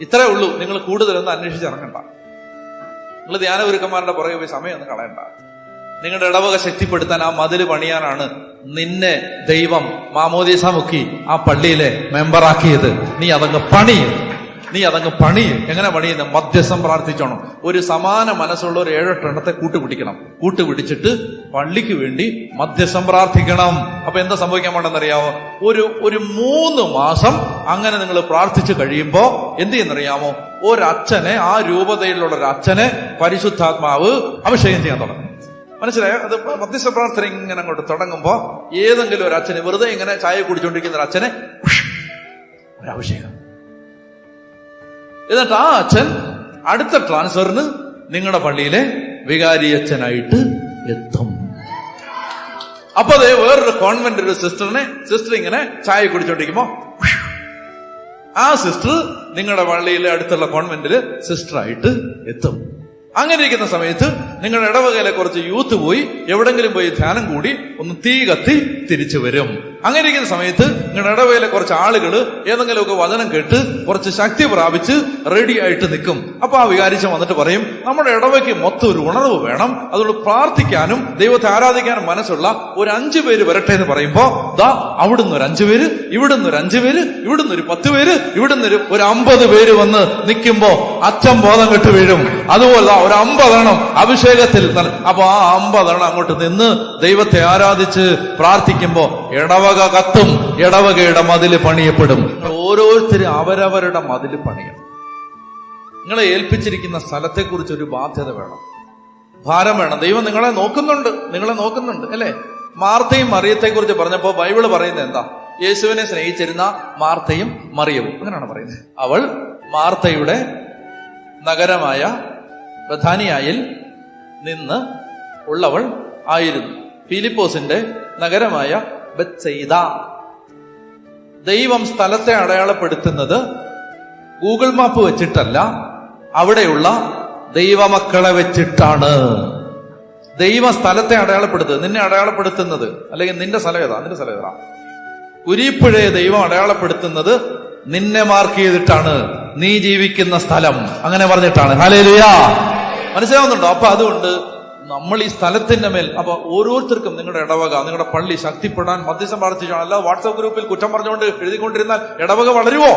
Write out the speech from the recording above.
ഇത്രേ ഉള്ളൂ. നിങ്ങൾ കൂടുതലൊന്നും അന്വേഷിച്ചിറങ്ങണ്ട. നിങ്ങൾ ധ്യാനഗുരുക്കന്മാരുടെ പുറകെ പോയി സമയമൊന്നും കളയണ്ട. നിങ്ങളുടെ ഇടവക ശക്തിപ്പെടുത്താൻ, ആ മതില് പണിയാനാണ് നിന്നെ ദൈവം മാമോദീസ മുക്കി ആ പള്ളിയിലെ മെമ്പറാക്കിയത്. നീ അതങ്ങ് പണിയും. എങ്ങനെ പണിയുന്ന? മധ്യസ്ഥം പ്രാർത്ഥിച്ചോണം. ഒരു സമാന മനസ്സുള്ള ഒരു 7-8 എണ്ണത്തെ കൂട്ടുപിടിക്കണം. കൂട്ടുപിടിച്ചിട്ട് പള്ളിക്ക് വേണ്ടി മധ്യസ്ഥം പ്രാർത്ഥിക്കണം. അപ്പൊ എന്താ സംഭവിക്കാൻ പോണെന്നറിയാമോ? ഒരു 3 മാസം അങ്ങനെ നിങ്ങൾ പ്രാർത്ഥിച്ചു കഴിയുമ്പോ എന്ത് ചെയ്യുന്നറിയാമോ? ഒരച്ഛനെ, ആ രൂപതയിലുള്ള ഒരു അച്ഛനെ പരിശുദ്ധാത്മാവ് അഭിഷേകം ചെയ്യാൻ തുടങ്ങും. മനസ്സിലായോ? അത് മധ്യസ്ഥ പ്രാർത്ഥന ഇങ്ങനെ അങ്ങോട്ട് തുടങ്ങുമ്പോ ഏതെങ്കിലും ഒരു അച്ഛന്, വെറുതെ ഇങ്ങനെ ചായ കുടിച്ചോണ്ടിരിക്കുന്ന ഒരു അച്ഛനെ ഒരഭിഷേകം. എന്നിട്ട് ആ അച്ഛൻ അടുത്ത ട്രാൻസ്ഫറിന് നിങ്ങളുടെ പള്ളിയിലെ വികാരി അച്ഛനായിട്ട് എത്തും. അപ്പൊ അതേ വേറൊരു കോൺവെന്റ് ഒരു സിസ്റ്റർ ഇങ്ങനെ ചായ കുടിച്ചോണ്ടിരിക്കുമ്പോ ആ സിസ്റ്റർ നിങ്ങളുടെ പള്ളിയിലെ അടുത്തുള്ള കോൺവെന്റില് സിസ്റ്ററായിട്ട് എത്തും. അങ്ങനെ ഇരിക്കുന്ന സമയത്ത് നിങ്ങളുടെ ഇടവകയിലെ കുറച്ച് യൂത്ത് പോയി എവിടെങ്കിലും പോയി ധ്യാനം കൂടി ഒന്ന് തീ കത്തി തിരിച്ചു വരും. അങ്ങനെ ഇരിക്കുന്ന സമയത്ത് നിങ്ങളുടെ ഇടവകയിലെ കുറച്ച് ആളുകൾ ഏതെങ്കിലുമൊക്കെ വചനം കേട്ട് കുറച്ച് ശക്തി പ്രാപിച്ച് റെഡി ആയിട്ട് നിൽക്കും. അപ്പൊ ആ വികാരിച്ചൻ വന്നിട്ട് പറയും, നമ്മുടെ ഇടവയ്ക്ക് മൊത്തം ഒരു ഉണർവ് വേണം, അതുകൊണ്ട് പ്രാർത്ഥിക്കാനും ദൈവത്തെ ആരാധിക്കാനും മനസ്സുള്ള ഒരു 5 പേര് വരട്ടെ എന്ന് പറയുമ്പോ ദാ അവിടുന്ന് ഒരു 5 പേര്, ഇവിടുന്ന് ഒരു 5 പേര്, ഇവിടുന്ന് ഒരു 10 പേര്, ഇവിടുന്ന് ഒരു 50 പേര് വന്ന് നിൽക്കുമ്പോ അച്ഛൻ ബോധം കെട്ട് വീഴും. അതുപോലെ ഒരു 50 എണ്ണം അഭിഷേകത്തിൽ. അപ്പൊ ആ 50 എണ്ണം അങ്ങോട്ട് നിന്ന് ദൈവത്തെ ആരാധിച്ച് പ്രാർത്ഥിക്കുമ്പോ ഇടവക കത്തും, ഇടവകയുടെ മതില് പണിയപ്പെടും. ഓരോരുത്തരും അവരവരുടെ മതില് പണിയണം. നിങ്ങളെ ഏൽപ്പിച്ചിരിക്കുന്ന സ്ഥലത്തെക്കുറിച്ച് ഒരു ബാധ്യത വേണം, ഭാരം വേണം. ദൈവം നിങ്ങളെ നോക്കുന്നുണ്ട് അല്ലെ? മാർത്തയും മറിയത്തെ കുറിച്ച് പറഞ്ഞപ്പോ ബൈബിള് പറയുന്നത് എന്താ? യേശുവിനെ സ്നേഹിച്ചിരുന്ന മാർത്തയും മറിയവും, അങ്ങനെയാണ് പറയുന്നത്. അവൾ മാർത്തയുടെ നഗരമായ ബഥാനിയായിൽ നിന്ന് ഉള്ളവൾ ആയിരുന്നു. ഫിലിപ്പോസിന്റെ നഗരമായ ബെത്സയിദ. ദൈവം സ്ഥലത്തെ അടയാളപ്പെടുത്തുന്നത് ഗൂഗിൾ മാപ്പ് വെച്ചിട്ടല്ല, അവിടെയുള്ള ദൈവമക്കളെ വെച്ചിട്ടാണ്. ദൈവം സ്ഥലത്തെ അടയാളപ്പെടുത്തുന്നത്, നിന്നെ അടയാളപ്പെടുത്തുന്നത്, അല്ലെങ്കിൽ നിന്റെ സ്ഥലം ഏതാ? കുരിപ്പുഴയെ ദൈവം അടയാളപ്പെടുത്തുന്നത് നിന്നെ മാർക്ക് ചെയ്തിട്ടാണ്, നീ ജീവിക്കുന്ന സ്ഥലം അങ്ങനെ പറഞ്ഞിട്ടാണ്. ഹല്ലേലൂയ! മനസ്സിലാവുന്നുണ്ടോ? അപ്പൊ അതുകൊണ്ട് നമ്മൾ ഈ സ്ഥലത്തിന്റെ മേൽ, അപ്പൊ ഓരോരുത്തർക്കും നിങ്ങളുടെ ഇടവക, നിങ്ങളുടെ പള്ളി ശക്തിപ്പെടാൻ മധ്യസ്ഥം പ്രാർത്ഥിച്ചാണ്. അല്ല വാട്സാപ്പ് ഗ്രൂപ്പിൽ കുറ്റം പറഞ്ഞുകൊണ്ട് എഴുതിക്കൊണ്ടിരുന്നാൽ ഇടവക വളരുവോ?